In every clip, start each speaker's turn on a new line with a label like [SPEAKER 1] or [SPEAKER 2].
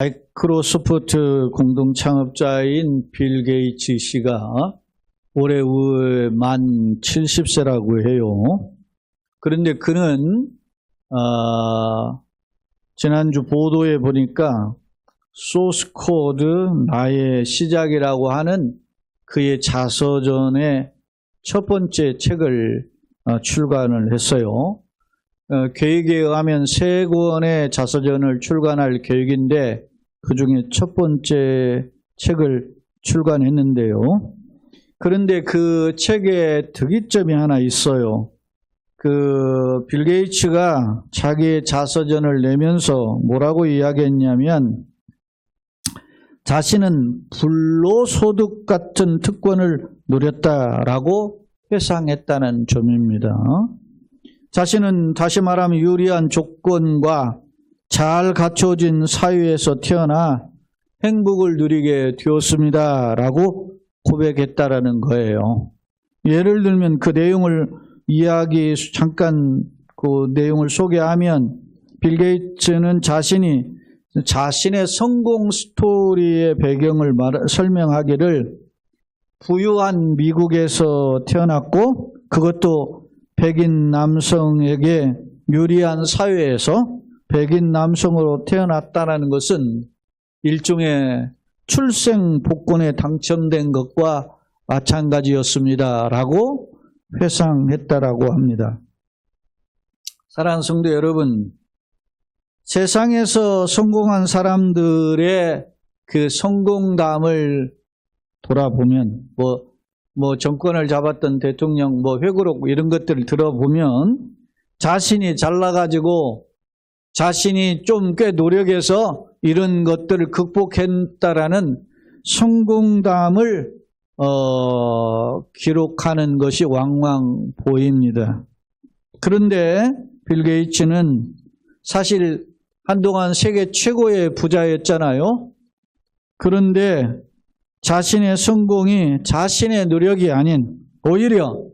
[SPEAKER 1] 마이크로소프트 공동 창업자인 빌 게이츠 씨가 올해 만 70세라고 해요. 그런데 그는 지난주 보도에 보니까 소스 코드 나의 시작이라고 하는 그의 자서전의 첫 번째 책을 출간을 했어요. 계획에 의하면 3권의 자서전을 출간할 계획인데 그 중에 첫 번째 책을 출간했는데요. 그런데 그 책에 특이점이 하나 있어요. 빌 게이츠가 자기의 자서전을 내면서 뭐라고 이야기했냐면 자신은 불로소득 같은 특권을 누렸다라고 회상했다는 점입니다. 자신은 다시 말하면 유리한 조건과 잘 갖춰진 사회에서 태어나 행복을 누리게 되었습니다라고 고백했다라는 거예요. 예를 들면 그 내용을 잠깐 그 내용을 소개하면 빌 게이츠는 자신의 성공 스토리의 배경을 설명하기를 부유한 미국에서 태어났고 그것도 백인 남성에게 유리한 사회에서 백인 남성으로 태어났다는 것은 일종의 출생 복권에 당첨된 것과 마찬가지였습니다라고 회상했다라고 합니다. 사랑하는 성도 여러분, 세상에서 성공한 사람들의 그 성공담을 돌아보면 정권을 잡았던 대통령, 회고록 이런 것들을 들어보면 자신이 잘나가지고 자신이 좀 꽤 노력해서 이런 것들을 극복했다라는 성공담을 기록하는 것이 왕왕 보입니다. 그런데 빌 게이츠는 사실 한동안 세계 최고의 부자였잖아요. 그런데 자신의 성공이 자신의 노력이 아닌 오히려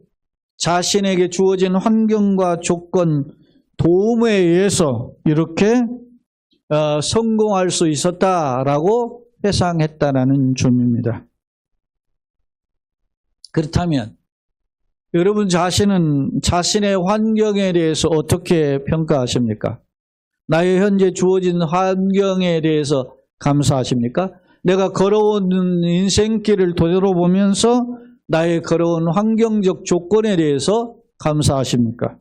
[SPEAKER 1] 자신에게 주어진 환경과 조건, 도움에 의해서 이렇게 성공할 수 있었다라고 회상했다라는 점입니다. 그렇다면 여러분 자신은 자신의 환경에 대해서 어떻게 평가하십니까? 나의 현재 주어진 환경에 대해서 감사하십니까? 내가 걸어온 인생길을 되돌아보면서 나의 걸어온 환경적 조건에 대해서 감사하십니까?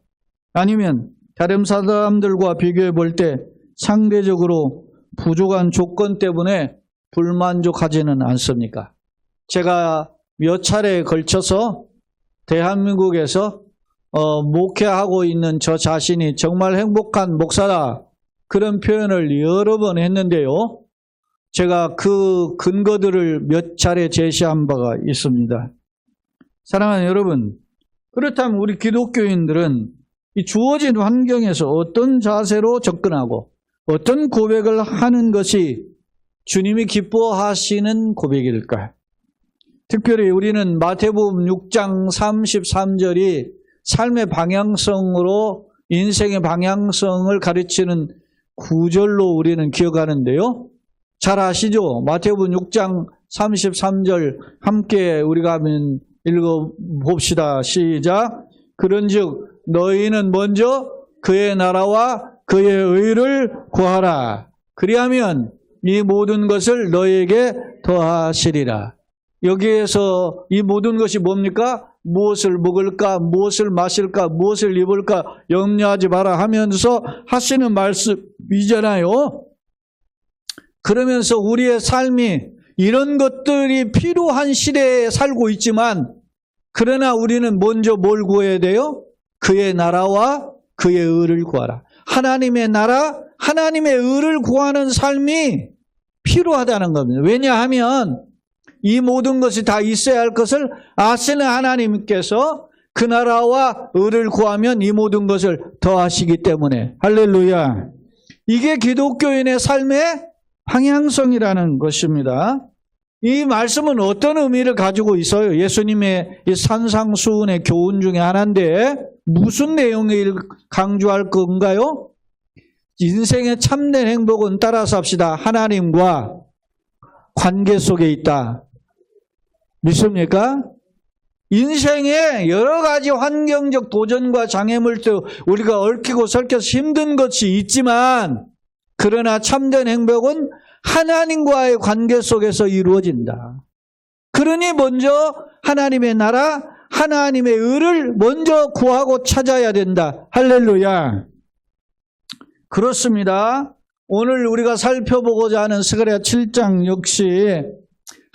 [SPEAKER 1] 아니면 다른 사람들과 비교해 볼 때 상대적으로 부족한 조건 때문에 불만족하지는 않습니까? 제가 몇 차례에 걸쳐서 대한민국에서 목회하고 있는 저 자신이 정말 행복한 목사다, 그런 표현을 여러 번 했는데요. 제가 그 근거들을 몇 차례 제시한 바가 있습니다. 사랑하는 여러분, 그렇다면 우리 기독교인들은 이 주어진 환경에서 어떤 자세로 접근하고 어떤 고백을 하는 것이 주님이 기뻐하시는 고백일까요? 특별히 우리는 마태복음 6장 33절이 삶의 방향성으로 인생의 방향성을 가르치는 구절로 우리는 기억하는데요. 잘 아시죠? 마태복음 6장 33절 함께 우리가 한번 읽어봅시다. 시작. 그런즉 너희는 먼저 그의 나라와 그의 의를 구하라. 그리하면 이 모든 것을 너희에게 더하시리라. 여기에서 이 모든 것이 뭡니까? 무엇을 먹을까? 무엇을 마실까? 무엇을 입을까? 염려하지 마라 하면서 하시는 말씀이잖아요. 그러면서 우리의 삶이 이런 것들이 필요한 시대에 살고 있지만 그러나 우리는 먼저 뭘 구해야 돼요? 그의 나라와 그의 의를 구하라. 하나님의 나라, 하나님의 의를 구하는 삶이 필요하다는 겁니다. 왜냐하면 이 모든 것이 다 있어야 할 것을 아시는 하나님께서 그 나라와 의를 구하면 이 모든 것을 더하시기 때문에. 할렐루야. 이게 기독교인의 삶의 방향성이라는 것입니다. 이 말씀은 어떤 의미를 가지고 있어요? 예수님의 이 산상수훈의 교훈 중에 하나인데 무슨 내용을 강조할 건가요? 인생의 참된 행복은 따라서 합시다. 하나님과 관계 속에 있다. 믿습니까? 인생에 여러 가지 환경적 도전과 장애물도 우리가 얽히고 설켜서 힘든 것이 있지만, 그러나 참된 행복은 하나님과의 관계 속에서 이루어진다. 그러니 먼저 하나님의 나라, 하나님의 의를 먼저 구하고 찾아야 된다. 할렐루야. 그렇습니다. 오늘 우리가 살펴보고자 하는 스가랴 7장 역시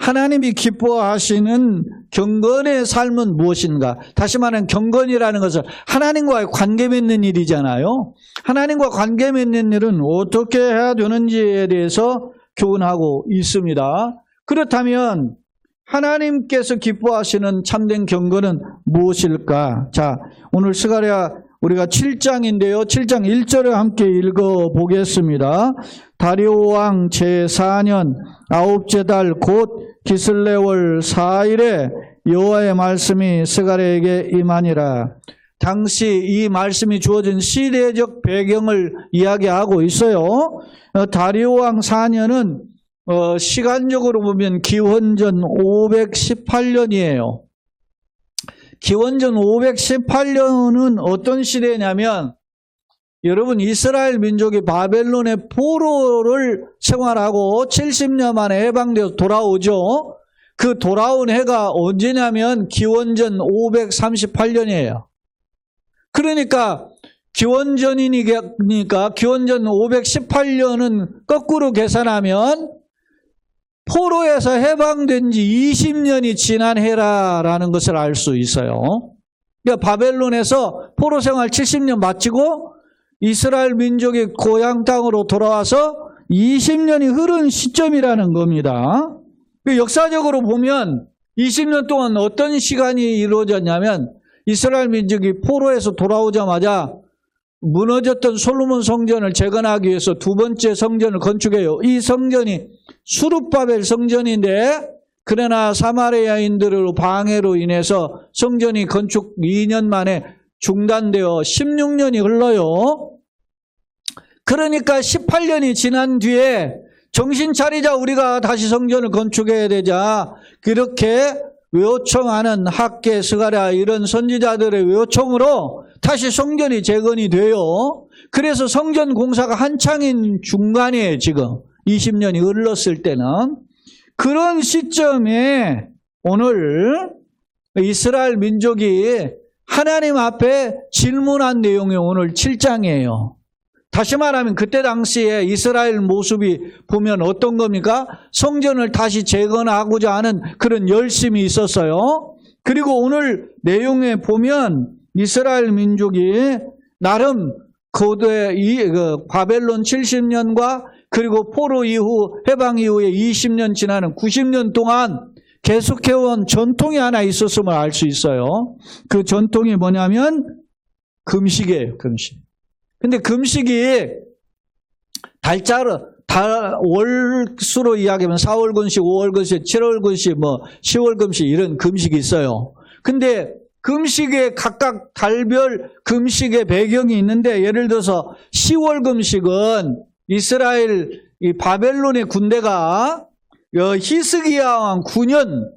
[SPEAKER 1] 하나님이 기뻐하시는 경건의 삶은 무엇인가? 다시 말하면 경건이라는 것은 하나님과의 관계 맺는 일이잖아요. 하나님과 관계 맺는 일은 어떻게 해야 되는지에 대해서 교훈하고 있습니다. 그렇다면 하나님께서 기뻐하시는 참된 경건은 무엇일까? 자, 오늘 스가랴 우리가 7장인데요. 7장 1절을 함께 읽어보겠습니다. 다리오 왕 제4년 9째 달 곧 기슬레월 4일에 여호와의 말씀이 스가랴에게 임하니라. 당시 이 말씀이 주어진 시대적 배경을 이야기하고 있어요. 다리오 왕 4년은 시간적으로 보면 기원전 518년이에요. 기원전 518년은 어떤 시대냐면, 여러분 이스라엘 민족이 바벨론의 포로를 생활하고 70년 만에 해방되어 돌아오죠. 그 돌아온 해가 언제냐면 기원전 538년이에요. 그러니까 기원전이니까 기원전 518년은 거꾸로 계산하면 포로에서 해방된 지 20년이 지난 해라라는 것을 알 수 있어요. 그러니까 바벨론에서 포로 생활 70년 마치고 이스라엘 민족이 고향 땅으로 돌아와서 20년이 흐른 시점이라는 겁니다. 역사적으로 보면 20년 동안 어떤 시간이 이루어졌냐면, 이스라엘 민족이 포로에서 돌아오자마자 무너졌던 솔로몬 성전을 재건하기 위해서 두 번째 성전을 건축해요. 이 성전이 수룹바벨 성전인데, 그러나 사마리아인들의 방해로 인해서 성전이 건축 2년 만에 중단되어 16년이 흘러요. 그러니까 18년이 지난 뒤에 정신 차리자, 우리가 다시 성전을 건축해야 되자, 그렇게 요청하는 학개, 스가랴 이런 선지자들의 요청으로 다시 성전이 재건이 돼요. 그래서 성전 공사가 한창인 중간이에요. 지금 20년이 흘렀을 때는. 그런 시점에 오늘 이스라엘 민족이 하나님 앞에 질문한 내용이 오늘 7장이에요. 다시 말하면 그때 당시에 이스라엘 모습이 보면 어떤 겁니까? 성전을 다시 재건하고자 하는 그런 열심이 있었어요. 그리고 오늘 내용에 보면 이스라엘 민족이 나름 고대 바벨론 70년과 그리고 포로 이후 해방 이후에 20년 지나는 90년 동안 계속해온 전통이 하나 있었음을 알 수 있어요. 그 전통이 뭐냐면 금식이에요. 금식. 근데 금식이 월수로 이야기하면 4월 금식, 5월 금식, 7월 금식, 10월 금식 이런 금식이 있어요. 근데 금식에 각각 달별 금식의 배경이 있는데, 예를 들어서 10월 금식은 이스라엘 이 바벨론의 군대가 히스기야 왕 9년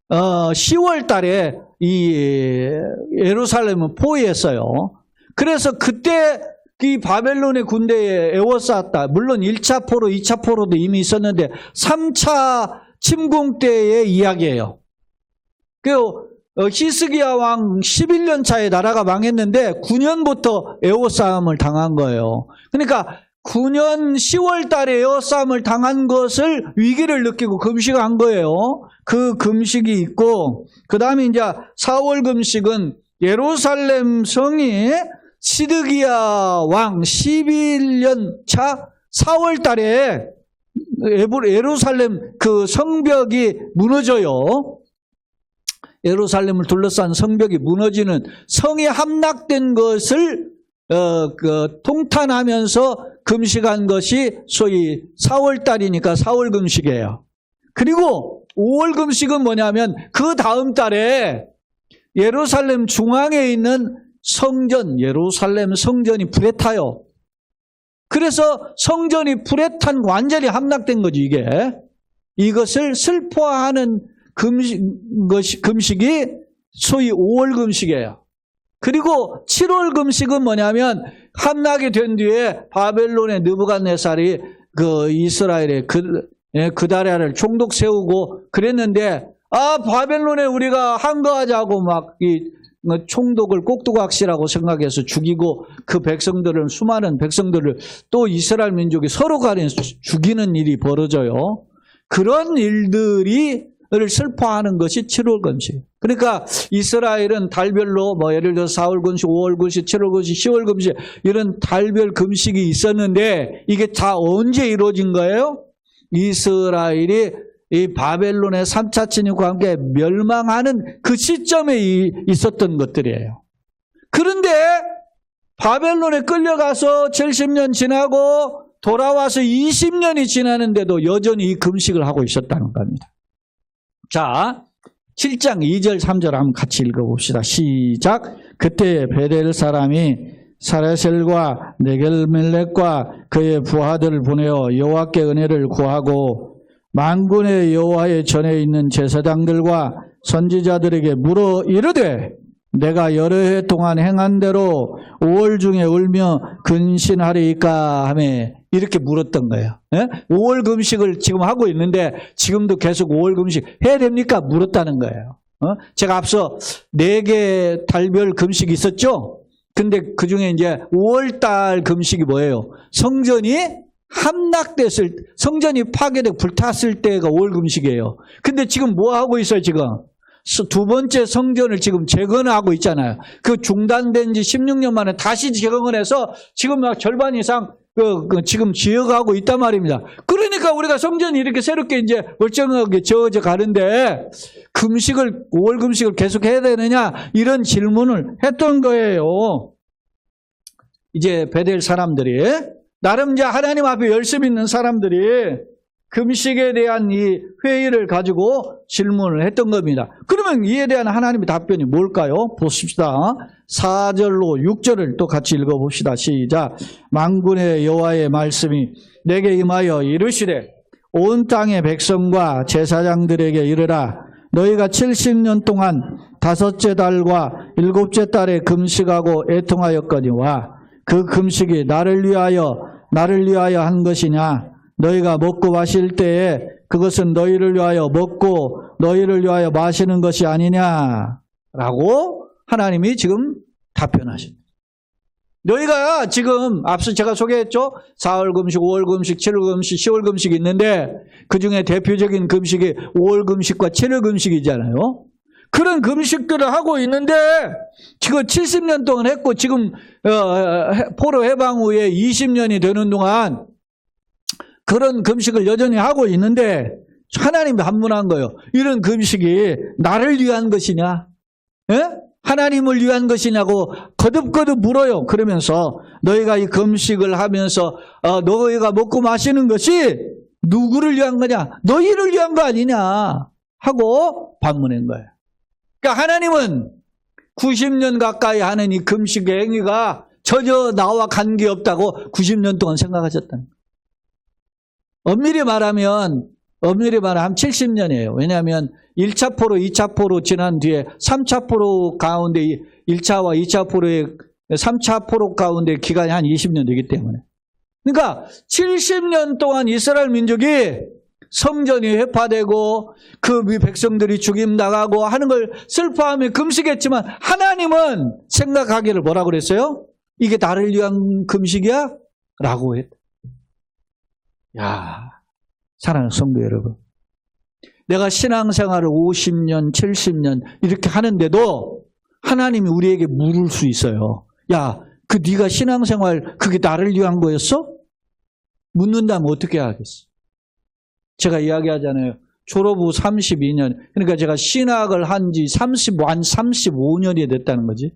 [SPEAKER 1] 10월 달에 이 예루살렘을 포위했어요. 그래서 그때 이 바벨론의 군대에 에워쌌다. 물론 1차 포로, 2차 포로도 이미 있었는데 3차 침공 때의 이야기예요. 히스기야 왕 11년 차에 나라가 망했는데 9년부터 에워싸움을 당한 거예요. 그러니까 9년 10월 달에 에워싸움을 당한 것을 위기를 느끼고 금식한 거예요. 그 금식이 있고, 그 다음에 이제 4월 금식은 예루살렘 성이 시드기야 왕 11년 차 4월 달에 예루살렘 그 성벽이 무너져요. 예루살렘을 둘러싼 성벽이 무너지는, 성이 함락된 것을 통탄하면서 금식한 것이 소위 4월 달이니까 4월 금식이에요. 그리고 5월 금식은 뭐냐면 그 다음 달에 예루살렘 중앙에 있는 성전, 예루살렘 성전이 불에 타요. 그래서 성전이 불에 탄 완전히 함락된 거지 이게. 이것을 슬퍼하는 금식이 소위 5월 금식이에요. 그리고 7월 금식은 뭐냐면 함락이 된 뒤에 바벨론의 느부갓네살이 그 이스라엘의 그다랴를 총독 세우고 그랬는데 바벨론에 우리가 항거하자고 막 이 총독을 꼭두각시라고 생각해서 죽이고 그 백성들을 수많은 백성들을 또 이스라엘 민족이 서로 간에 죽이는 일이 벌어져요. 그런 일들이 슬퍼하는 것이 7월 금식. 그러니까 이스라엘은 달별로 뭐 예를 들어 4월 금식, 5월 금식, 7월 금식, 10월 금식 이런 달별 금식이 있었는데 이게 다 언제 이루어진 거예요? 이스라엘이 이 바벨론의 3차 침입과 함께 멸망하는 그 시점에 있었던 것들이에요. 그런데 바벨론에 끌려가서 70년 지나고 돌아와서 20년이 지나는데도 여전히 이 금식을 하고 있었다는 겁니다. 자, 7장 2절 3절 한번 같이 읽어봅시다. 시작. 그때 베델 사람이 사레셀과 네겔멜렉과 그의 부하들을 보내어 여호와께 은혜를 구하고 만군의 여호와의 전에 있는 제사장들과 선지자들에게 물어 이르되 내가 여러 해 동안 행한 대로 5월 중에 울며 근신하리이까 하며 이렇게 물었던 거예요. 5월 금식을 지금 하고 있는데 지금도 계속 5월 금식 해야 됩니까? 물었다는 거예요. 제가 앞서 4개 달별 금식이 있었죠? 근데 그 중에 이제 5월달 금식이 뭐예요? 성전이 함락됐을, 성전이 파괴되고 불탔을 때가 5월 금식이에요. 근데 지금 뭐 하고 있어요, 지금? 두 번째 성전을 지금 재건하고 있잖아요. 그 중단된 지 16년 만에 다시 재건을 해서 지금 막 절반 이상 지금 지어가고 있단 말입니다. 그러니까 우리가 성전이 이렇게 새롭게 이제 멀쩡하게 지어져 가는데 금식을, 5월 금식을 계속 해야 되느냐? 이런 질문을 했던 거예요. 이제 베델 사람들이, 나름 이제 하나님 앞에 열심 있는 사람들이 금식에 대한 이 회의를 가지고 질문을 했던 겁니다. 그러면 이에 대한 하나님의 답변이 뭘까요? 보십시다. 4절로 6절을 또 같이 읽어봅시다. 시작. 만군의 여호와의 말씀이 내게 임하여 이르시되 온 땅의 백성과 제사장들에게 이르라. 너희가 70년 동안 5째 달과 7째 달에 금식하고 애통하였거니와 그 금식이 나를 위하여 한 것이냐? 너희가 먹고 마실 때에 그것은 너희를 위하여 먹고 너희를 위하여 마시는 것이 아니냐라고 하나님이 지금 답변하십니다. 너희가 지금 앞서 제가 소개했죠? 4월 금식, 5월 금식, 7월 금식, 10월 금식이 있는데 그중에 대표적인 금식이 5월 금식과 7월 금식이잖아요. 그런 금식들을 하고 있는데 지금 70년 동안 했고 지금 포로 해방 후에 20년이 되는 동안 그런 금식을 여전히 하고 있는데 하나님이 반문한 거예요. 이런 금식이 나를 위한 것이냐? 예? 하나님을 위한 것이냐고 거듭거듭 물어요. 그러면서 너희가 이 금식을 하면서 너희가 먹고 마시는 것이 누구를 위한 거냐? 너희를 위한 거 아니냐? 하고 반문한 거예요. 그러니까 하나님은 90년 가까이 하는 이 금식의 행위가 전혀 나와 관계없다고 90년 동안 생각하셨다는 거예요. 엄밀히 말하면 70년이에요. 왜냐하면 1차 포로, 2차 포로 지난 뒤에 3차 포로 가운데 1차와 2차 포로의 3차 포로 가운데 기간이 한 20년 되기 때문에. 그러니까 70년 동안 이스라엘 민족이 성전이 회파되고 그 백성들이 죽임당하고 하는 걸 슬퍼하며 금식했지만 하나님은 생각하기를 뭐라고 그랬어요? 이게 나를 위한 금식이야? 라고 했다. 야, 사랑하는 성도 여러분, 내가 신앙생활을 50년, 70년 이렇게 하는데도 하나님이 우리에게 물을 수 있어요. 야, 그 네가 신앙생활 그게 나를 위한 거였어? 묻는다면 어떻게 하겠어? 제가 이야기하잖아요. 졸업 후 32년, 그러니까 제가 신학을 한 지 35년이 됐다는 거지.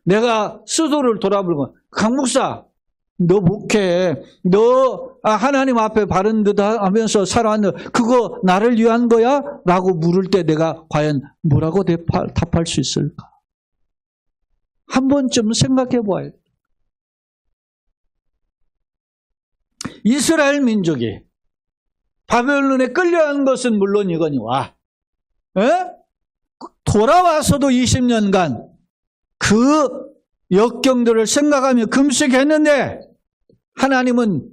[SPEAKER 1] 내가 스스로를 돌아보면 강 목사, 너 목회, 너 하나님 앞에 바른 듯 하면서 살아왔는데 그거 나를 위한 거야? 라고 물을 때 내가 과연 뭐라고 답할 수 있을까? 한 번쯤 생각해 봐야 돼. 이스라엘 민족이 바벨론에 끌려간 것은 물론이거니와 돌아와서도 20년간 그 역경들을 생각하며 금식했는데 하나님은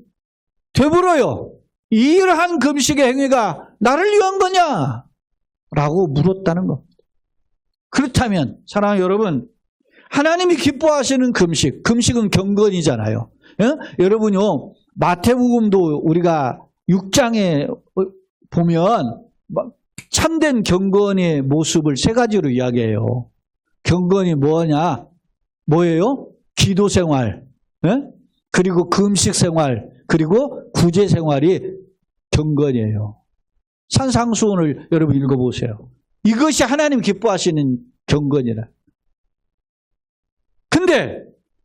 [SPEAKER 1] 되물어요. 이러한 금식의 행위가 나를 위한 거냐? 라고 물었다는 겁니다. 그렇다면 사랑하는 여러분, 하나님이 기뻐하시는 금식은 경건이잖아요. 여러분요, 마태복음도 우리가 6장에 보면 참된 경건의 모습을 세 가지로 이야기해요. 경건이 뭐예요? 기도 생활, 그리고 금식 생활, 그리고 구제 생활이 경건이에요. 산상수훈을 여러분 읽어보세요. 이것이 하나님 기뻐하시는 경건이라. 근데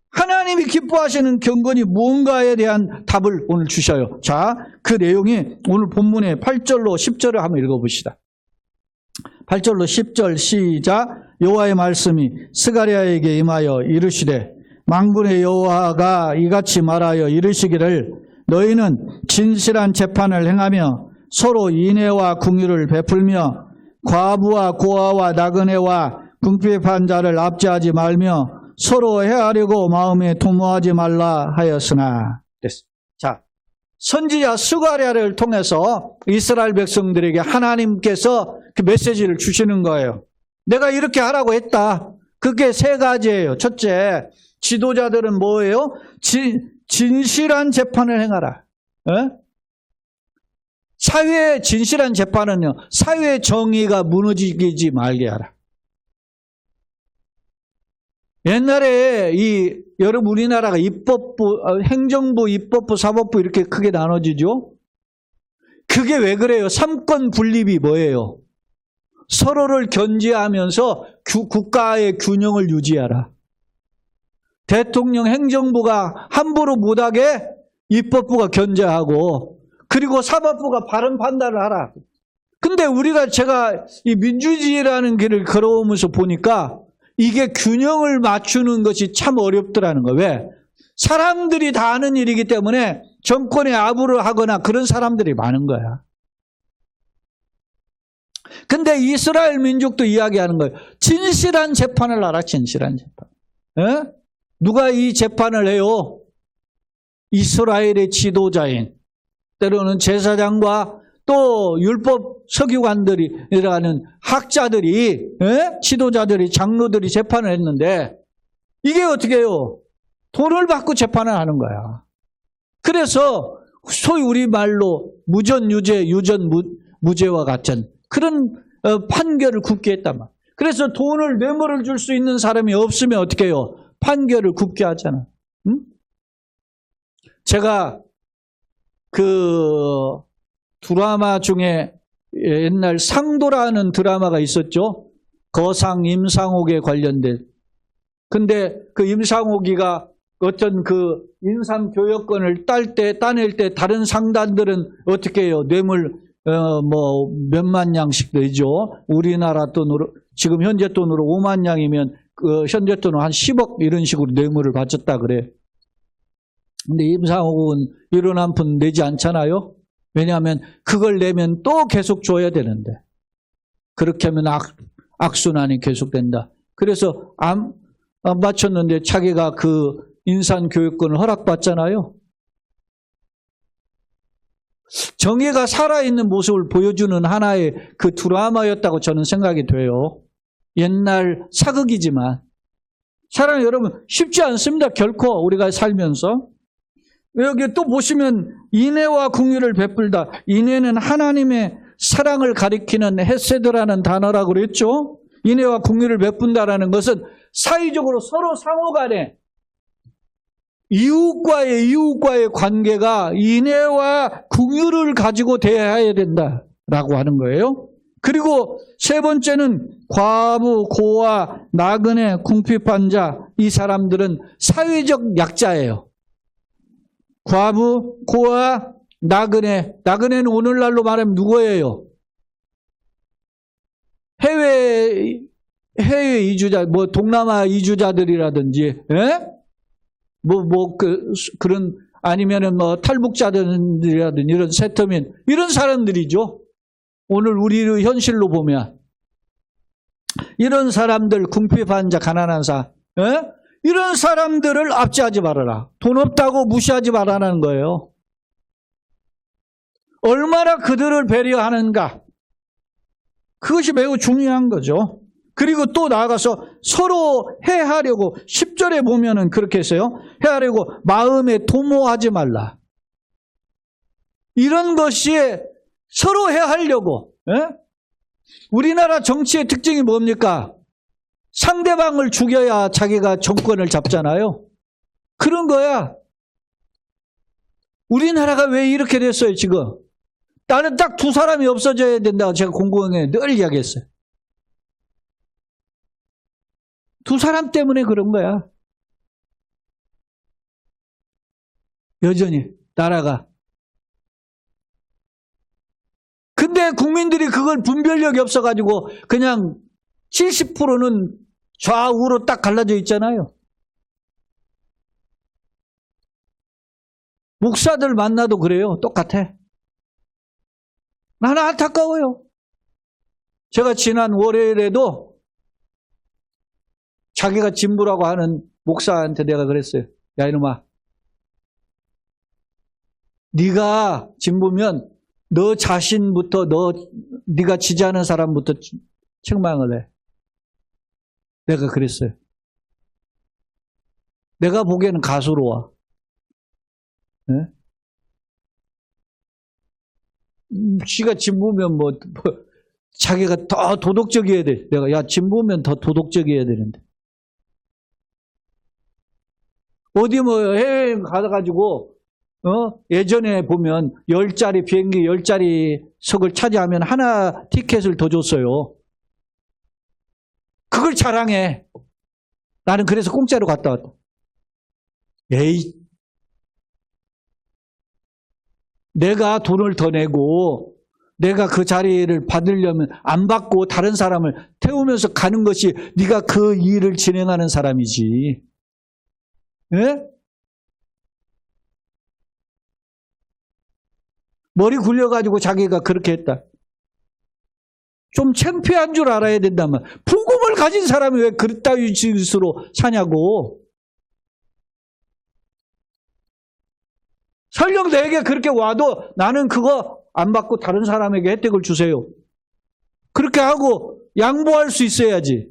[SPEAKER 1] 하나님이 기뻐하시는 경건이 무언가에 대한 답을 오늘 주셔요. 자, 그 내용이 오늘 본문의 8절로 10절을 한번 읽어봅시다. 8절로 10절 시작. 여호와의 말씀이 스가랴에게 임하여 이르시되 만군의 여호와가 이같이 말하여 이르시기를 너희는 진실한 재판을 행하며 서로 인애와 긍휼을 베풀며 과부와 고아와 나그네와 궁핍한 자를 압제하지 말며 서로 해하려고 마음에 도모하지 말라 하였으나. 자, 선지자 스가랴를 통해서 이스라엘 백성들에게 하나님께서 그 메시지를 주시는 거예요. 내가 이렇게 하라고 했다. 그게 세 가지예요. 첫째, 지도자들은 뭐예요? 진실한 재판을 행하라. 사회의 진실한 재판은요, 사회의 정의가 무너지지 말게 하라. 옛날에 여러분 우리나라가 행정부, 입법부, 사법부 이렇게 크게 나눠지죠? 그게 왜 그래요? 삼권 분립이 뭐예요? 서로를 견제하면서 국가의 균형을 유지하라. 대통령, 행정부가 함부로 못하게 입법부가 견제하고, 그리고 사법부가 바른 판단을 하라. 근데 제가 이 민주주의라는 길을 걸어오면서 보니까 이게 균형을 맞추는 것이 참 어렵더라는 거예요. 왜? 사람들이 다 아는 일이기 때문에 정권에 아부를 하거나 그런 사람들이 많은 거야. 근데 이스라엘 민족도 이야기하는 거예요. 진실한 재판을 하라, 진실한 재판. 누가 이 재판을 해요? 이스라엘의 지도자인, 때로는 제사장과 또 율법 서기관들이라는 학자들이, 지도자들이, 장로들이 재판을 했는데 이게 어떻게 해요? 돈을 받고 재판을 하는 거야. 그래서 소위 우리말로 무전유죄, 유전무죄와 같은 그런 판결을 굽게 했단 말이야. 그래서 돈을 뇌물을 줄 수 있는 사람이 없으면 어떻게 해요? 판결을 굽게 하잖아. 응? 제가 그 드라마 중에 옛날 상도라는 드라마가 있었죠. 거상 임상옥에 관련된. 근데 그 임상옥이가 어떤 그 인삼 교역권을 따낼 때 다른 상단들은 어떻게 해요? 뇌물 몇만 양씩 내죠. 우리나라 돈으로 지금 현재 돈으로 5만 양이면 현재 돈으로 한 10억 이런 식으로 뇌물을 바쳤다 그래. 근데 임상옥은 이런 한 푼 내지 않잖아요. 왜냐하면 그걸 내면 또 계속 줘야 되는데, 그렇게 하면 악순환이 계속된다. 그래서 안 바쳤는데 자기가 그 인산 교육권을 허락받잖아요. 정의가 살아있는 모습을 보여주는 하나의 그 드라마였다고 저는 생각이 돼요. 옛날 사극이지만. 사랑하는 여러분, 쉽지 않습니다. 결코 우리가 살면서. 여기 또 보시면 인애와 긍휼을 베풀다. 인애는 하나님의 사랑을 가리키는 헤세드라는 단어라고 그랬죠. 인애와 긍휼을 베푼다라는 것은 사회적으로 서로 상호간에 이웃과의 관계가 인애와 긍휼을 가지고 대해야 된다라고 하는 거예요. 그리고 세 번째는 과부, 고아, 나그네, 궁핍한 자, 이 사람들은 사회적 약자예요. 과부, 고아, 나그네는 오늘날로 말하면 누구예요? 해외 이주자, 동남아 이주자들이라든지, 그런 아니면은 뭐 탈북자들이라든 이런 세터민 이런 사람들이죠. 오늘 우리의 현실로 보면 이런 사람들 궁핍한 자 가난한 사 이런 사람들을 압제하지 말아라. 돈 없다고 무시하지 말라는 거예요. 얼마나 그들을 배려하는가. 그것이 매우 중요한 거죠. 그리고 또 나아가서 서로 해하려고 10절에 보면은 그렇게 했어요. 해하려고 마음에 도모하지 말라. 이런 것이 서로 해하려고. 우리나라 정치의 특징이 뭡니까? 상대방을 죽여야 자기가 정권을 잡잖아요. 그런 거야. 우리나라가 왜 이렇게 됐어요, 지금? 나는 딱 두 사람이 없어져야 된다고 제가 공공연히 늘 이야기했어요. 두 사람 때문에 그런 거야. 여전히 나라가. 근데 국민들이 그걸 분별력이 없어가지고 그냥 70%는 좌우로 딱 갈라져 있잖아요. 목사들 만나도 그래요. 똑같아. 나는 안타까워요. 제가 지난 월요일에도 자기가 진부라고 하는 목사한테 내가 그랬어요. 야 이놈아, 네가 진부면 너 자신부터 네가 지지하는 사람부터 책망을 해. 내가 그랬어요. 내가 보기에는 가수로워. 네? 지가 진부면 자기가 더 도덕적이어야 돼. 내가 야 진부면 더 도덕적이어야 되는데. 어디 해외 가가지고 예전에 보면 10짜리 비행기 10짜리 석을 차지하면 하나 티켓을 더 줬어요. 그걸 자랑해. 나는 그래서 공짜로 갔다 왔다. 에이, 내가 돈을 더 내고 내가 그 자리를 받으려면 안 받고 다른 사람을 태우면서 가는 것이 네가 그 일을 진행하는 사람이지. 예? 머리 굴려가지고 자기가 그렇게 했다. 좀 창피한 줄 알아야 된다면 복음을 가진 사람이 왜 그따위 짓으로 사냐고. 설령 내게 그렇게 와도 나는 그거 안 받고 다른 사람에게 혜택을 주세요. 그렇게 하고 양보할 수 있어야지.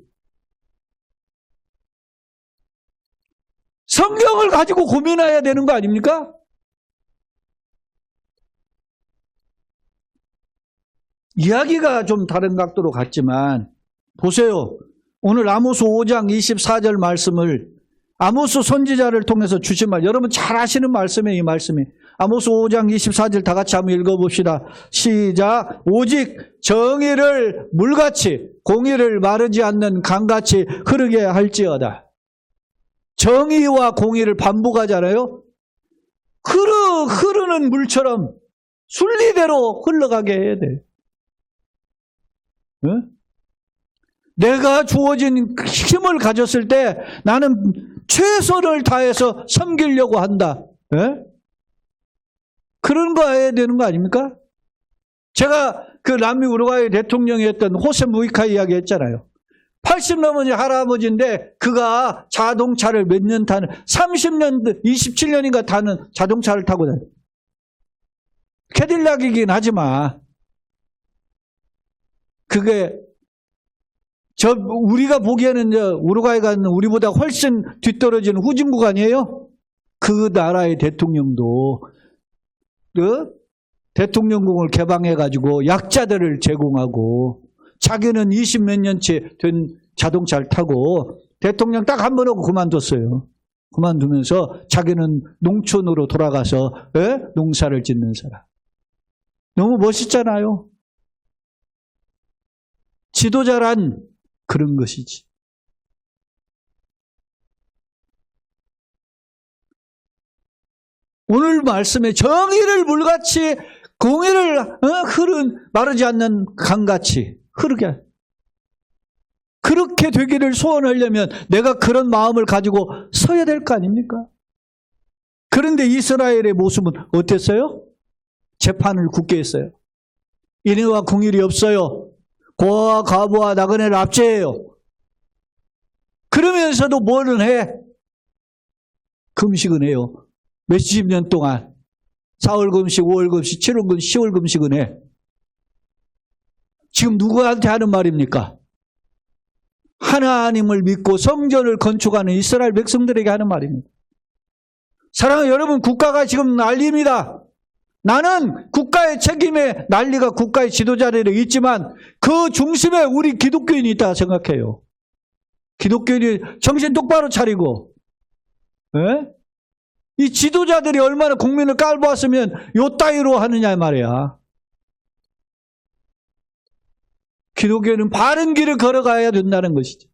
[SPEAKER 1] 성경을 가지고 고민해야 되는 거 아닙니까? 이야기가 좀 다른 각도로 갔지만 보세요. 오늘 아모스 5장 24절 말씀을 아모스 선지자를 통해서 주신 말, 여러분 잘 아시는 말씀이에요. 이 말씀이 아모스 5장 24절 다 같이 한번 읽어봅시다. 시작. 오직 정의를 물같이 공의를 마르지 않는 강같이 흐르게 할지어다. 정의와 공의를 반복하잖아요. 흐르는 물처럼 순리대로 흘러가게 해야 돼. 응? 내가 주어진 힘을 가졌을 때 나는 최선을 다해서 섬기려고 한다. 예? 그런 거 해야 되는 거 아닙니까? 제가 그 남미 우루과이 대통령이었던 호세 무이카 이야기 했잖아요. 80 넘은 할아버지인데 그가 자동차를 몇 년 타는 30년, 27년인가 타는 자동차를 타고 다녀요. 캐딜락이긴 하지만 그게 우리가 보기에는 우루과이가 우리보다 훨씬 뒤떨어진 후진국 아니에요? 그 나라의 대통령도 대통령궁을 개방해가지고 약자들을 제공하고 자기는 20 몇 년째 된 자동차를 타고 대통령 딱 한 번 하고 그만뒀어요. 그만두면서 자기는 농촌으로 돌아가서 농사를 짓는 사람. 너무 멋있잖아요. 지도자란 그런 것이지. 오늘 말씀에 정의를 물같이 공의를 마르지 않는 강같이 흐르게. 그렇게 되기를 소원하려면 내가 그런 마음을 가지고 서야 될 거 아닙니까? 그런데 이스라엘의 모습은 어땠어요? 재판을 굳게 했어요. 인애와 공일이 없어요. 고아와 과부와 나그네를 압제해요. 그러면서도 뭐는 해? 금식은 해요. 몇십 년 동안. 4월 금식, 5월 금식, 7월 금식, 10월 금식은 해. 지금 누구한테 하는 말입니까? 하나님을 믿고 성전을 건축하는 이스라엘 백성들에게 하는 말입니다. 사랑하는 여러분, 국가가 지금 난리입니다. 나는 국가의 책임에 난리가 국가의 지도자들이 있지만 그 중심에 우리 기독교인이 있다 생각해요. 기독교인이 정신 똑바로 차리고, 예? 이 지도자들이 얼마나 국민을 깔보았으면 요 따위로 하느냐 말이야. 기독교는 바른 길을 걸어가야 된다는 것이죠.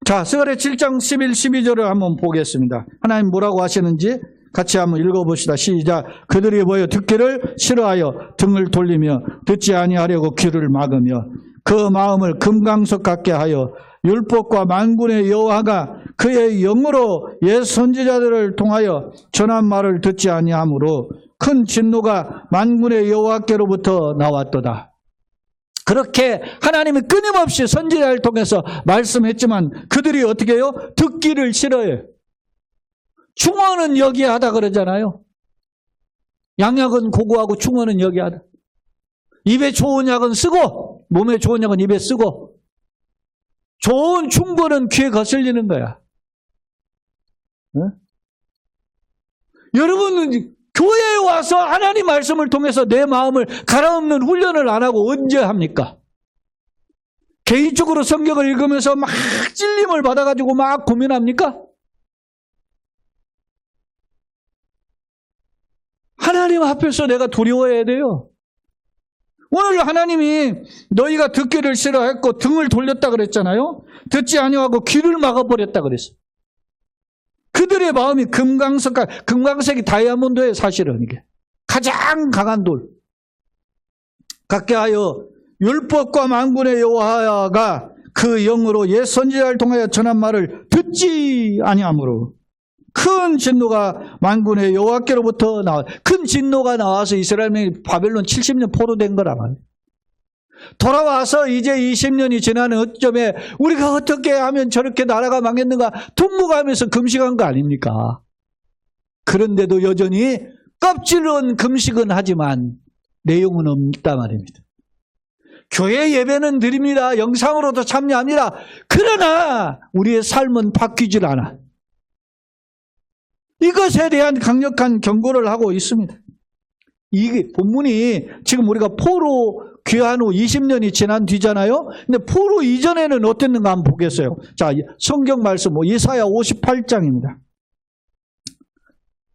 [SPEAKER 1] 자, 스가랴 7장 11, 12절을 한번 보겠습니다. 하나님 뭐라고 하시는지 같이 한번 읽어봅시다. 시작. 그들이 모여 듣기를 싫어하여 등을 돌리며 듣지 아니하려고 귀를 막으며 그 마음을 금강석 같게 하여 율법과 만군의 여호와가 그의 영으로 옛 선지자들을 통하여 전한 말을 듣지 아니하므로 큰 진노가 만군의 여호와께로부터 나왔도다. 그렇게 하나님이 끊임없이 선지자를 통해서 말씀했지만 그들이 어떻게 해요? 듣기를 싫어해요. 충언은 여기하다 그러잖아요. 양약은 고고하고 충언은 여기하다. 입에 좋은 약은 쓰고 몸에 좋은 약은 입에 쓰고 좋은 충고는 귀에 거슬리는 거야. 네? 여러분은 교회에 와서 하나님 말씀을 통해서 내 마음을 갈아엎는 훈련을 안 하고 언제 합니까? 개인적으로 성경을 읽으면서 막 찔림을 받아가지고 막 고민합니까? 하나님 앞에서 내가 두려워해야 돼요. 오늘 하나님이 너희가 듣기를 싫어했고 등을 돌렸다 그랬잖아요. 듣지 아니하고 귀를 막아버렸다 그랬어. 그들의 마음이 금강석이 다이아몬드예요. 사실은 이게 가장 강한 돌 같게 하여 율법과 만군의 여호와가 그 영으로 옛 선지자를 통하여 전한 말을 듣지 아니하므로 큰 진노가 만군의 여호와께로부터 나와. 큰 진노가 나와서 이스라엘이 바벨론 70년 포로된 거란 말이에요. 돌아와서 이제 20년이 지나는 어점에 우리가 어떻게 하면 저렇게 나라가 망했는가 통곡하면서 금식한 거 아닙니까? 그런데도 여전히 껍질은 금식은 하지만 내용은 없다 말입니다. 교회 예배는 드립니다. 영상으로도 참여합니다. 그러나 우리의 삶은 바뀌질 않아. 이것에 대한 강력한 경고를 하고 있습니다. 이 본문이 지금 우리가 포로 귀환 후 20년이 지난 뒤잖아요. 근데 포로 이전에는 어땠는가 한번 보겠어요. 자, 성경 말씀 이사야 58장입니다.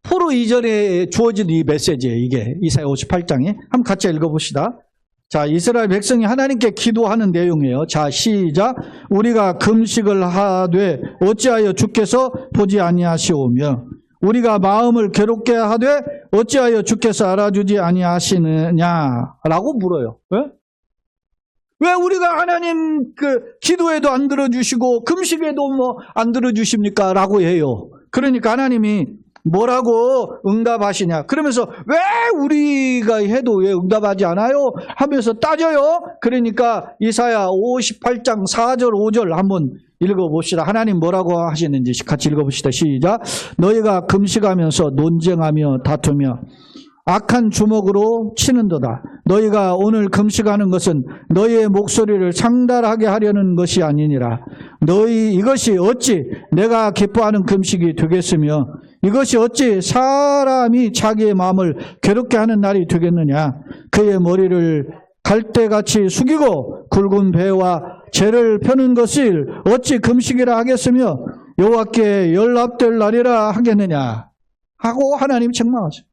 [SPEAKER 1] 포로 이전에 주어진 이 메시지예요. 이게 이사야 58장이. 한번 같이 읽어봅시다. 자, 이스라엘 백성이 하나님께 기도하는 내용이에요. 자, 시작. 우리가 금식을 하되 어찌하여 주께서 보지 아니하시오며 우리가 마음을 괴롭게 하되 어찌하여 주께서 알아주지 아니하시느냐라고 물어요. 왜 우리가 하나님 기도에도 안 들어주시고 금식에도 안 들어주십니까? 라고 해요. 그러니까 하나님이 뭐라고 응답하시냐? 그러면서 왜 우리가 해도 왜 응답하지 않아요? 하면서 따져요. 그러니까 이사야 58장 4절 5절 한번 읽어봅시다. 하나님 뭐라고 하시는지 같이 읽어봅시다. 시작. 너희가 금식하면서 논쟁하며 다투며 악한 주먹으로 치는도다. 너희가 오늘 금식하는 것은 너희의 목소리를 상달하게 하려는 것이 아니니라. 너희 이것이 어찌 내가 기뻐하는 금식이 되겠으며 이것이 어찌 사람이 자기의 마음을 괴롭게 하는 날이 되겠느냐. 그의 머리를 갈대같이 숙이고 굵은 배와 죄를 펴는 것을 어찌 금식이라 하겠으며 여호와께 연락될 날이라 하겠느냐 하고 하나님 책망하세요.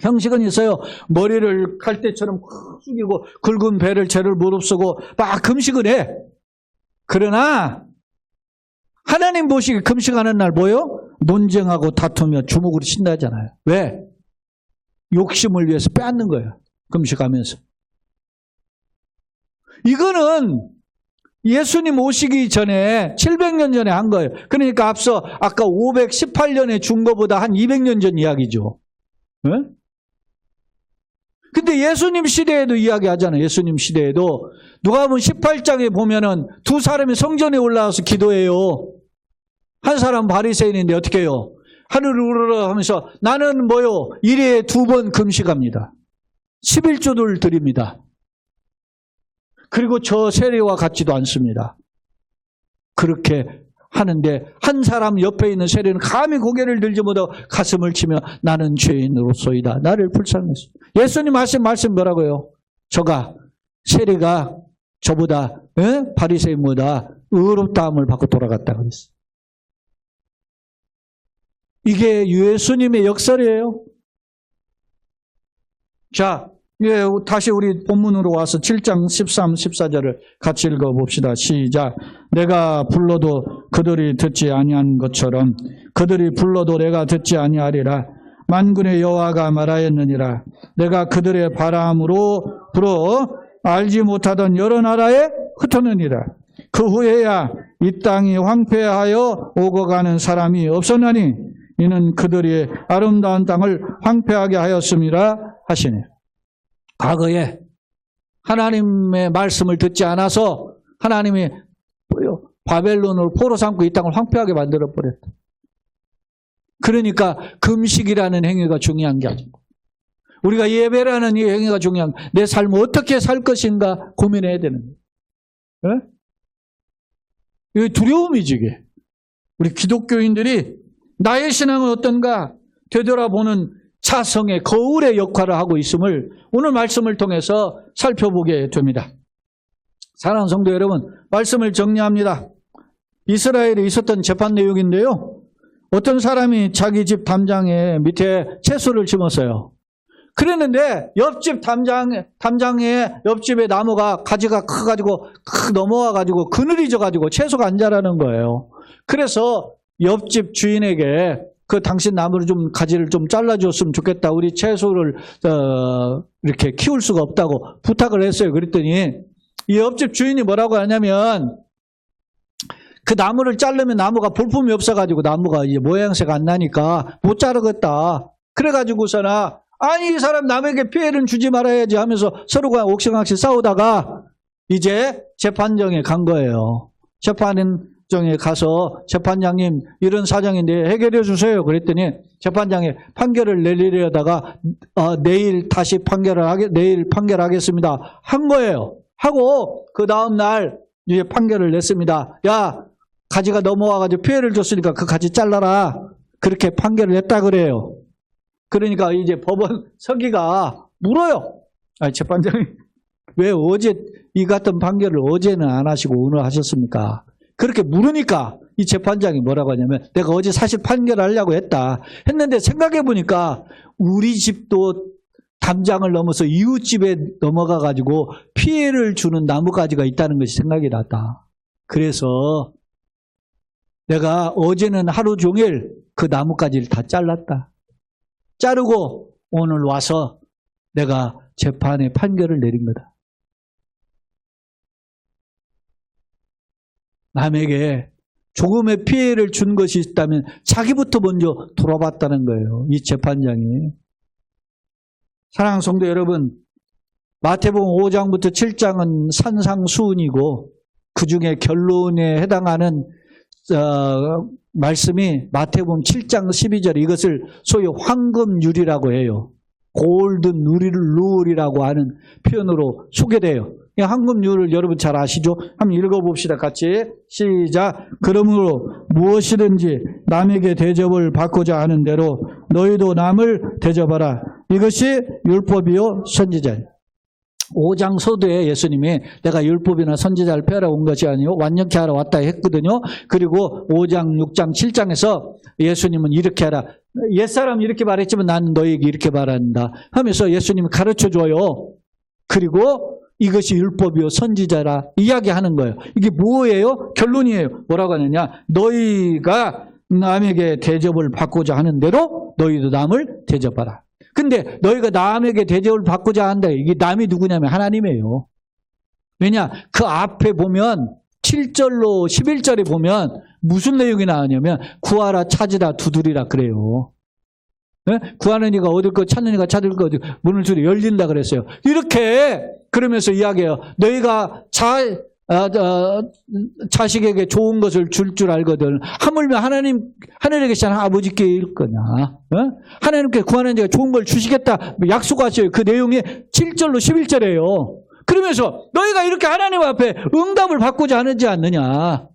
[SPEAKER 1] 형식은 있어요. 머리를 갈대처럼 숙이고 굵은 배를 죄를 무릅쓰고 막 금식을 해. 그러나 하나님 보시기에 금식하는 날 뭐요? 논쟁하고 다투며 주먹으로 친다 하잖아요. 왜? 욕심을 위해서 빼앗는 거예요. 금식하면서. 이거는 예수님 오시기 전에 700년 전에 한 거예요. 그러니까 아까 518년에 준 거보다 한 200년 전 이야기죠. 네? 근데 예수님 시대에도 이야기하잖아요. 예수님 시대에도 누가복음 18장에 보면은 두 사람이 성전에 올라와서 기도해요. 한 사람 바리새인인데 어떻게 해요? 하늘을 우러러 하면서 나는 뭐요? 일에 2번 금식합니다. 11조를 드립니다. 그리고 저 세례와 같지도 않습니다. 그렇게 하는데 한 사람 옆에 있는 세례는 감히 고개를 들지 못하고 가슴을 치며 나는 죄인으로소이다. 나를 불쌍했어. 예수님 하신 말씀 뭐라고요? 세례가 저보다 바리새인보다 의롭다함을 받고 돌아갔다 그랬어요. 이게 예수님의 역설이에요. 자, 다시 우리 본문으로 와서 7장 13, 14절을 같이 읽어봅시다. 시작. 내가 불러도 그들이 듣지 아니한 것처럼 그들이 불러도 내가 듣지 아니하리라. 만군의 여호와가 말하였느니라. 내가 그들의 바람으로 불어 알지 못하던 여러 나라에 흩어느니라. 그 후에야 이 땅이 황폐하여 오고 가는 사람이 없었나니 이는 그들이 아름다운 땅을 황폐하게 하였음이라 하시니. 과거에 하나님의 말씀을 듣지 않아서 하나님이 바벨론을 포로 삼고 이 땅을 황폐하게 만들어버렸다. 그러니까 금식이라는 행위가 중요한 게 아니고 우리가 예배라는 이 행위가 중요한 거예요. 내 삶을 어떻게 살 것인가 고민해야 되는 거예요. 이게 두려움이지 이게. 우리 기독교인들이 나의 신앙은 어떤가 되돌아보는 자성의 거울의 역할을 하고 있음을 오늘 말씀을 통해서 살펴보게 됩니다. 사랑하는 성도 여러분, 말씀을 정리합니다. 이스라엘에 있었던 재판 내용인데요. 어떤 사람이 자기 집 담장에 밑에 채소를 심었어요. 그랬는데 옆집 담장에 옆집에 나무가 가지가 커가지고 넘어와가지고 그늘이 져가지고 채소가 안 자라는 거예요. 그래서 옆집 주인에게 당신 나무를 가지를 좀 잘라줬으면 좋겠다. 우리 채소를 이렇게 키울 수가 없다고 부탁을 했어요. 그랬더니 이 옆집 주인이 뭐라고 하냐면 그 나무를 자르면 나무가 볼품이 없어가지고 나무가 이제 모양새가 안 나니까 못 자르겠다. 그래가지고서는 아니 이 사람 남에게 피해를 주지 말아야지 하면서 서로가 옥신각신 싸우다가 이제 재판정에 간 거예요. 재판정에 가서 재판장님 이런 사정인데 해결해 주세요. 그랬더니 재판장에 판결을 내리려다가 내일 판결하겠습니다. 한 거예요. 하고 그 다음 날 이제 판결을 냈습니다. 야, 가지가 넘어와가지고 피해를 줬으니까 그 가지 잘라라. 그렇게 판결을 냈다 그래요. 그러니까 이제 법원 서기가 물어요. 재판장이 왜 어제 이 같은 판결을 어제는 안 하시고 오늘 하셨습니까? 그렇게 물으니까 이 재판장이 뭐라고 하냐면 내가 어제 사실 판결하려고 했는데 생각해 보니까 우리 집도 담장을 넘어서 이웃집에 넘어가가지고 피해를 주는 나무가지가 있다는 것이 생각이 났다. 그래서 내가 어제는 하루 종일 그 나무가지를 다 잘랐다. 자르고 오늘 와서 내가 재판에 판결을 내린 거다. 남에게 조금의 피해를 준 것이 있다면 자기부터 먼저 돌아봤다는 거예요. 이 재판장이. 사랑하는 성도 여러분, 마태복음 5장부터 7장은 산상수훈이고 그 중에 결론에 해당하는 말씀이 마태복음 7장 12절 이것을 소위 황금률이라고 해요. 골든 룰이라고 하는 표현으로 소개돼요. 황금률을 여러분 잘 아시죠? 한번 읽어봅시다. 같이 시작. 그러므로 무엇이든지 남에게 대접을 받고자 하는 대로 너희도 남을 대접하라. 이것이 율법이요 선지자예요. 5장 서두에 예수님이 내가 율법이나 선지자를 폐하러 온 것이 아니요 완전케 하러 왔다 했거든요. 그리고 5장, 6장, 7장에서 예수님은 이렇게 하라. 옛사람 이렇게 말했지만 나는 너에게 이렇게 말한다 하면서 예수님이 가르쳐줘요. 그리고 이것이 율법이요 선지자라 이야기하는 거예요. 이게 뭐예요? 결론이에요. 뭐라고 하느냐. 너희가 남에게 대접을 받고자 하는 대로 너희도 남을 대접하라. 근데 너희가 남에게 대접을 받고자 한다. 이게 남이 누구냐면 하나님이에요. 왜냐? 그 앞에 보면 7절로 11절에 보면 무슨 내용이 나오냐면 구하라 찾으라 두드리라 그래요. 네? 구하는 이가 얻을 것, 찾는 이가 찾을 것, 문을 두드려 열린다 그랬어요. 이렇게 그러면서 이야기해요. 너희가 자식에게 좋은 것을 줄 알거든. 하물며 하늘에 계신 아버지께 일 거냐. 하나님께 구하는 자가 좋은 걸 주시겠다 약속하셔요. 그 내용이 7절로 11절이에요. 그러면서 너희가 이렇게 하나님 앞에 응답을 받고자 하는지 않느냐.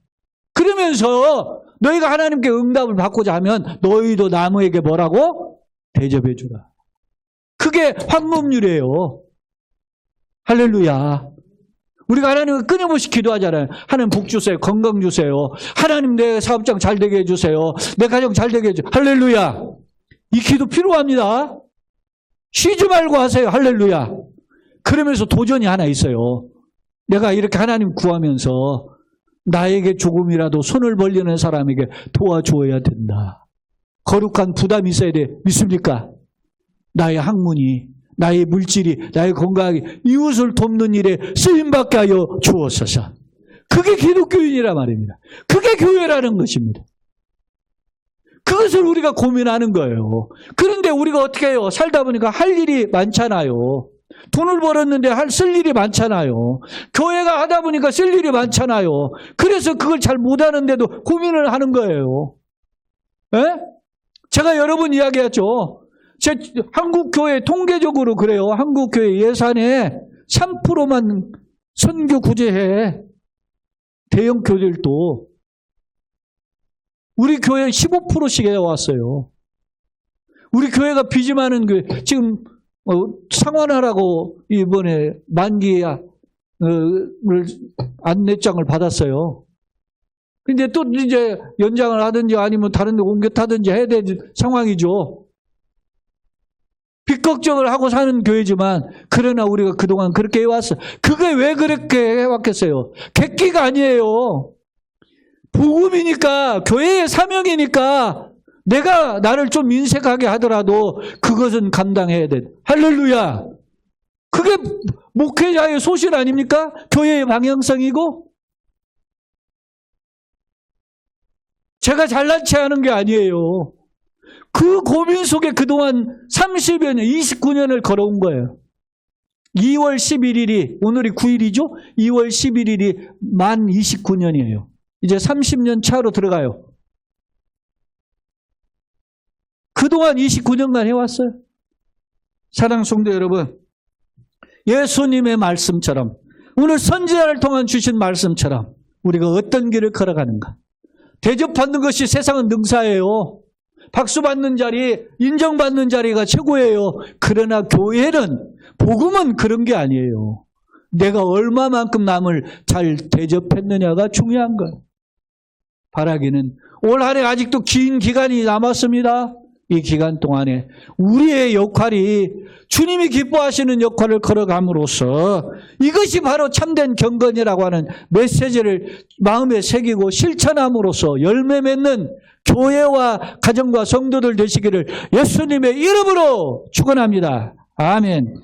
[SPEAKER 1] 그러면서 너희가 하나님께 응답을 받고자 하면 너희도 남에게 뭐라고? 대접해 주라. 그게 황금률이에요. 할렐루야. 우리가 하나님을 끊임없이 기도하잖아요. 하나님 복 주세요. 건강 주세요. 하나님 내 사업장 잘 되게 해주세요. 내 가정 잘 되게 해주세요. 할렐루야. 이 기도 필요합니다. 쉬지 말고 하세요. 할렐루야. 그러면서 도전이 하나 있어요. 내가 이렇게 하나님 구하면서 나에게 조금이라도 손을 벌리는 사람에게 도와줘야 된다. 거룩한 부담이 있어야 돼. 믿습니까? 나의 학문이, 나의 물질이, 나의 건강이 이웃을 돕는 일에 쓰임받게 하여 주옵소서. 그게 기독교인이란 말입니다. 그게 교회라는 것입니다. 그것을 우리가 고민하는 거예요. 그런데 우리가 어떻게 해요? 살다 보니까 할 일이 많잖아요. 돈을 벌었는데 쓸 일이 많잖아요. 교회가 하다 보니까 쓸 일이 많잖아요. 그래서 그걸 잘 못하는데도 고민을 하는 거예요. 에? 제가 여러 번 이야기했죠. 한국교회 통계적으로 그래요. 한국교회 예산의 3%만 선교 구제해. 대형 교회들도. 우리 교회 15%씩 해왔어요. 우리 교회가 빚이 많은 교회. 지금 상환하라고 이번에 만기야 안내장을 받았어요. 근데 또 이제 연장을 하든지 아니면 다른 데 옮겨 타든지 해야 될 상황이죠. 빚 걱정을 하고 사는 교회지만 그러나 우리가 그동안 그렇게 해왔어요. 그게 왜 그렇게 해왔겠어요? 객기가 아니에요. 복음이니까 교회의 사명이니까 내가 나를 좀 인색하게 하더라도 그것은 감당해야 돼. 할렐루야. 그게 목회자의 소실 아닙니까? 교회의 방향성이고 제가 잘난 체 하는 게 아니에요. 그 고민 속에 그동안 30여 년, 29년을 걸어온 거예요. 2월 11일이, 오늘이 9일이죠? 2월 11일이 만 29년이에요. 이제 30년 차로 들어가요. 그동안 29년간 해왔어요. 사랑하는 성도 여러분, 예수님의 말씀처럼, 오늘 선지자를 통한 주신 말씀처럼 우리가 어떤 길을 걸어가는가. 대접받는 것이 세상은 능사예요. 박수받는 자리, 인정받는 자리가 최고예요. 그러나 교회는, 복음은 그런 게 아니에요. 내가 얼마만큼 남을 잘 대접했느냐가 중요한 거예요. 바라기는 올 한 해 아직도 긴 기간이 남았습니다. 이 기간 동안에 우리의 역할이 주님이 기뻐하시는 역할을 걸어감으로써 이것이 바로 참된 경건이라고 하는 메시지를 마음에 새기고 실천함으로써 열매 맺는 교회와 가정과 성도들 되시기를 예수님의 이름으로 축원합니다. 아멘.